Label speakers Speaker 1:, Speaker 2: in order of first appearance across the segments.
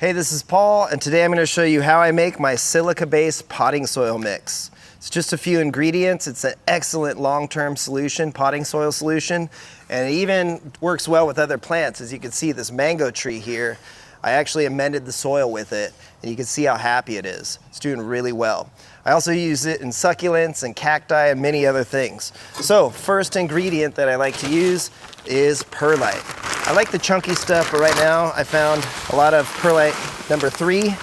Speaker 1: Hey, this is Paul, and today I'm going to show you how I make my silica-based potting soil mix. It's just a few ingredients. It's an excellent long-term solution, potting soil solution, and it even works well with other plants. As you can see, this mango tree here, I actually amended the soil with it, and you can see how happy it is. It's doing really well. I also use it in succulents and cacti and many other things. So, first ingredient that I like to use is perlite. I like the chunky stuff, but right now I found a lot of perlite number 3,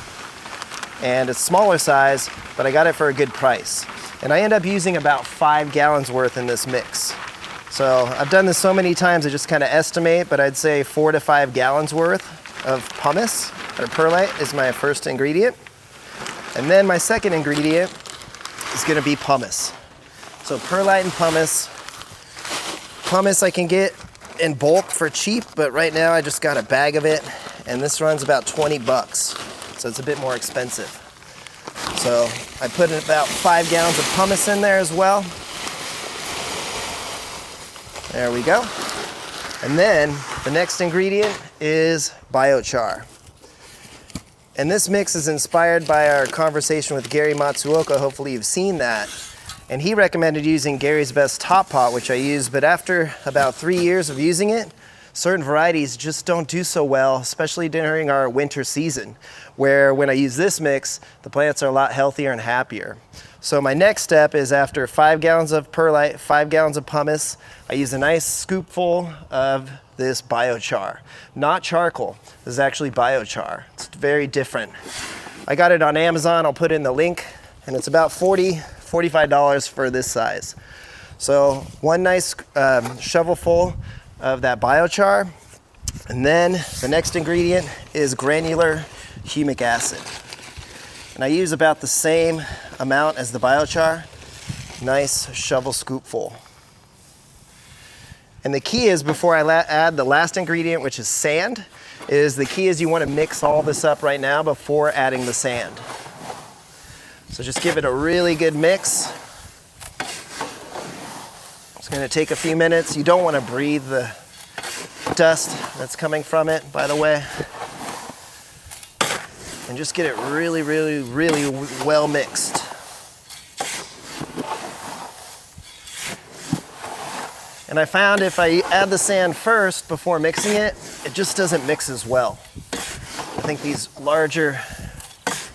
Speaker 1: and it's smaller size, but I got it for a good price. And I end up using about 5 gallons worth in this mix. So I've done this so many times, I just kind of estimate, but I'd say 4 to 5 gallons worth of pumice or perlite is my first ingredient. And then my second ingredient is gonna be pumice. So perlite and pumice. Pumice I can get in bulk for cheap, but right now I just got a bag of it, and this runs about 20 bucks. So it's a bit more expensive. So I put about 5 gallons of pumice in there as well. There we go. And then the next ingredient is biochar. And this mix is inspired by our conversation with Gary Matsuoka. Hopefully you've seen that. And he recommended using Gary's Best Top Pot, which I use, but after about 3 years of using it, certain varieties just don't do so well, especially during our winter season, where when I use this mix, the plants are a lot healthier and happier. So my next step is after 5 gallons of perlite, 5 gallons of pumice, I use a nice scoopful of this biochar. Not charcoal, this is actually biochar. It's very different. I got it on Amazon, I'll put in the link, and it's about $45 for this size. So one nice shovelful of that biochar, and then the next ingredient is granular humic acid. And I use about the same amount as the biochar, nice shovel scoopful. And the key is, before I add the last ingredient, which is sand, the key is you want to mix all this up right now before adding the sand. So just give it a really good mix. It's going to take a few minutes. You don't want to breathe the dust that's coming from it, by the way. And just get it really, really, really well mixed. And I found if I add the sand first before mixing it, it just doesn't mix as well. I think these larger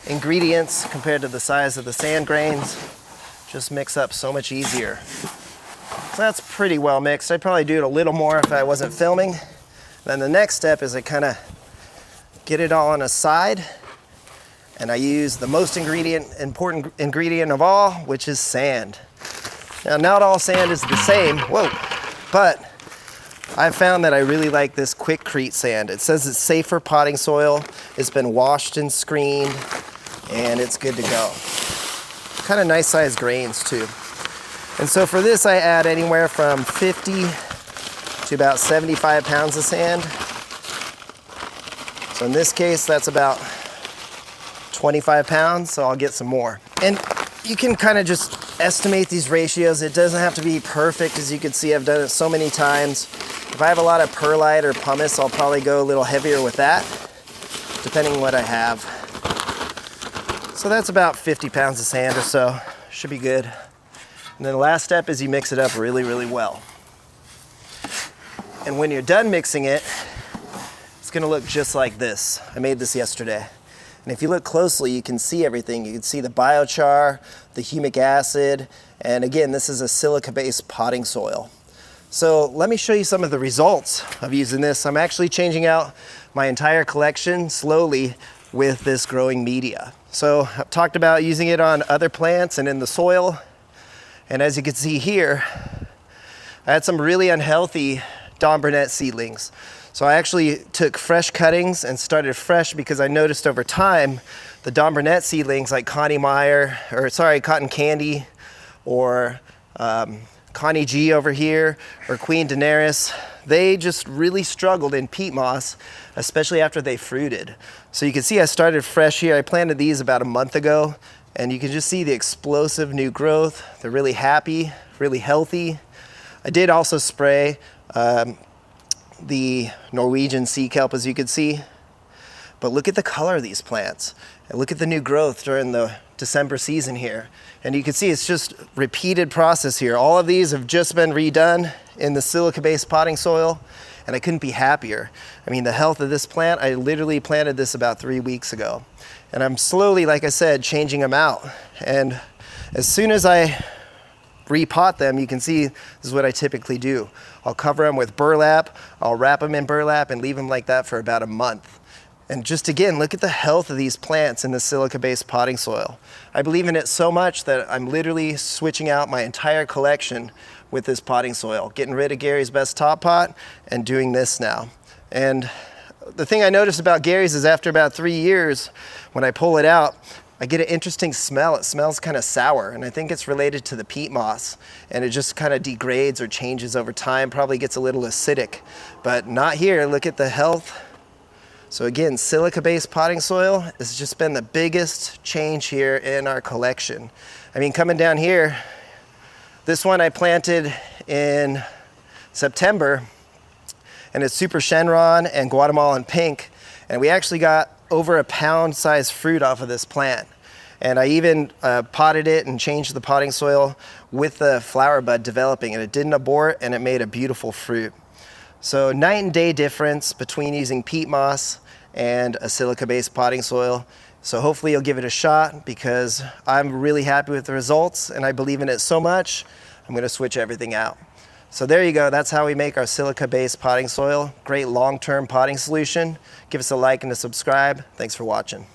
Speaker 1: ingredients compared to the size of the sand grains just mix up so much easier. So that's pretty well mixed. I'd probably do it a little more if I wasn't filming. Then the next step is I kind of get it all on a side, and I use the most important ingredient of all, which is sand. Now, not all sand is the same, but I've found that I really like this Quikrete sand. It says it's safe for potting soil, it's been washed and screened, and it's good to go. Kind of nice sized grains too. And so for this I add anywhere from 50 to about 75 pounds of sand. So in this case that's about 25 pounds, so I'll get some more. And you can kind of just estimate these ratios. It doesn't have to be perfect. As you can see, I've done it so many times. If I have a lot of perlite or pumice, I'll probably go a little heavier with that, depending on what I have. So that's about 50 pounds of sand or so. Should be good. And then the last step is you mix it up really, really well. And when you're done mixing it, it's gonna look just like this. I made this yesterday. And if you look closely, you can see everything. You can see the biochar, the humic acid, and again, this is a silica-based potting soil. So let me show you some of the results of using this. I'm actually changing out my entire collection slowly with this growing media. So I've talked about using it on other plants and in the soil. And as you can see here, I had some really unhealthy Dom Burnett seedlings. So I actually took fresh cuttings and started fresh because I noticed over time the Dom Burnett seedlings like Cotton Candy or Connie G over here or Queen Daenerys, they just really struggled in peat moss, especially after they fruited. So you can see I started fresh here. I planted these about a month ago, and you can just see the explosive new growth. They're really happy, really healthy. I did also spray the Norwegian sea kelp, as you can see. but look at the color of these plants. And look at the new growth during the December season here. And you can see it's just repeated process here. All of these have just been redone in the silica-based potting soil, and I couldn't be happier. I mean, the health of this plant, I literally planted this about 3 weeks ago. And I'm slowly, like I said, changing them out. And as soon as I repot them, you can see this is what I typically do. I'll cover them with burlap, I'll wrap them in burlap and leave them like that for about a month. And just again, look at the health of these plants in the silica-based potting soil. I believe in it so much that I'm literally switching out my entire collection with this potting soil, getting rid of Gary's Best Top Pot and doing this now. And the thing I noticed about Gary's is after about 3 years, when I pull it out, I get an interesting smell. It smells kind of sour, and I think it's related to the peat moss, and it just kind of degrades or changes over time, probably gets a little acidic, but not here. Look at the health. So again, silica-based potting soil has just been the biggest change here in our collection. I mean, coming down here, this one I planted in September, and it's Super Shenron and Guatemalan Pink, and we actually got over a pound size fruit off of this plant. And I even potted it and changed the potting soil with the flower bud developing, and it didn't abort, and it made a beautiful fruit. So night and day difference between using peat moss and a silica-based potting soil. So hopefully you'll give it a shot, because I'm really happy with the results and I believe in it so much, I'm gonna switch everything out. So there you go, that's how we make our silica-based potting soil. Great long-term potting solution. Give us a like and a subscribe. Thanks for watching.